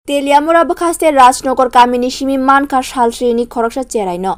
तेलियामुरा बखास्ते राजनगर गामिनि Simi मानखा सालस्रिनि खरकसा चेराइनो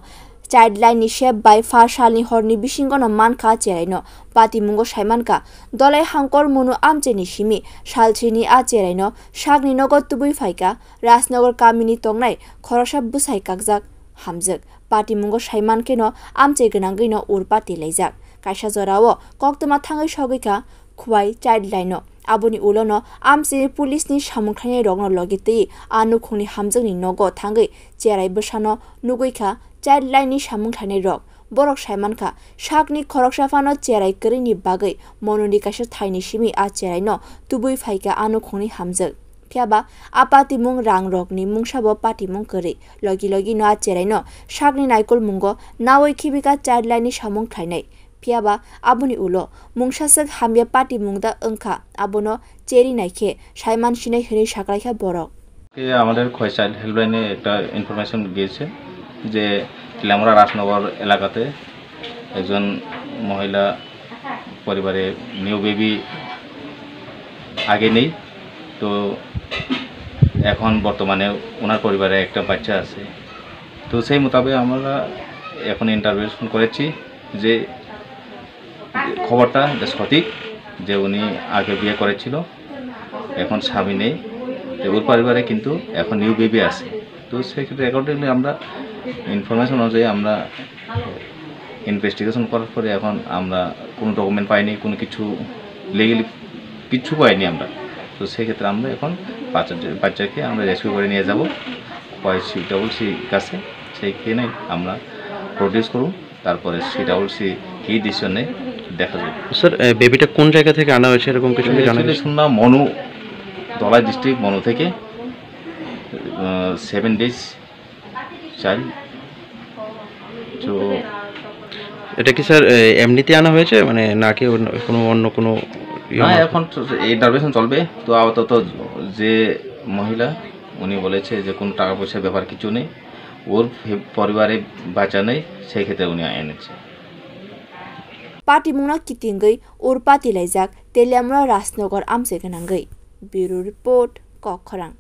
चाइल्डलाइननि shape by 5 सालनि हरनि बिसिंगनो मानखा चेराइनो पातिमुंगो साइमानका दलाय हांकर मुनु आमचेनि सिमी सालस्रिनि आ चेराइनो सागनि नगद तुबुइ फाइका राजनगर गामिनि तंनाय खरकसा बुसाइ काकजाक हामजक पातिमुंगो साइमानकेनो आमचे गनांगैनो उरपाति लाइजाक काइसा जरावो कक्तमा थाङै सगैका खुवाइ चाइल्डलाइनो आबुनि उलोनो आमचे पुलिसनि सामुंखायनाय रगनो लगितै आनुखुंनि हामजोंनि नगो थाङै चेराइ बसानो नुगैखा चाइल्डलाइननि सामुंखायनाय रग बरक साइमानखा सागनि खरकसाफानो चेराइ करिनि बागै मननि काइसा थाइनि सिमी आ चेराइनो तुबुइ फाइका आनुखुंनि हामजक फियाबा आपातिमुं रां रगनि मुंसाबो पातिमुं करै लगी लगी न आ चेराइनो सागनि नाइकुल मुंगो नावै खिबिका चाइल्डलाइननि सामुंखायनाय फियाबा आबुनि उलो मुंसासक हामिया पार्टी मुंदा अंखा आबुनो चेरी नाइखे साइमान सिनाय हनै साकलाइखा बरक আমাদের খয় চাইল্ড হেল্পলাইনে একটা ইনফরমেশন গিয়েছে যে তেলিয়ামুড়া রাজনগর এলাকাতে একজন মহিলা পরিবারে নিউ বেবি আগে নেই তো এখন বর্তমানে ওনার পরিবারে একটা বাচ্চা আছে তো সেই মোতাবেক আমরা এখন ইন্টারভিউশন করেছি যে খবরটা সঠিক যে উনি আগে বিয়ে করেছিল এখন স্বামী নেই ওর পরিবারে কিন্তু এখন নিউ বেবি আছে তো সেক্ষেত্রে অ্যাকর্ডিংলি আমরা ইনফরমেশন অনুযায়ী আমরা ইনভেস্টিগেশন করার পরে এখন আমরা কোনো ডকুমেন্ট পাইনি কোনো কিছু লিগালি কিছু পাইনি আমরা তো সেক্ষেত্রে আমরা এখন বাচ্চাকে আমরা রেস্কিউ করে নিয়ে যাব CCC কাছে সেইখানে আমরা প্রডিউস করব তারপরে CCC কি ডিসিশন নেয় দেখা যাবে। স্যার বেবিটা কোন জায়গা থেকে আনা হয়েছে এরকম কিছু জানা গেছে? শুনলাম মনু দলাই ডিস্ট্রিক্ট মনু থেকে 7 days চাইল্ড। তো এটা কি স্যার এমনিতে আনা হয়েছে মানে নাকি কোনো অন্য কোনো না এখন ইন্টারভিউশন চলবে তো আপাতত যে মহিলা উনি বলেছে যে কোনো টাকা পয়সার ব্যাপার কিছু নেই ওর পরিবারে বাচ্চা নেই সেই ক্ষেত্রে উনি এনেছে पातिमुंना कितिंगै उरपाति लाइजाक तेलियामुरा राजनगर आमचे गनांगै ब्यूरो रिपोर्ट कखरां।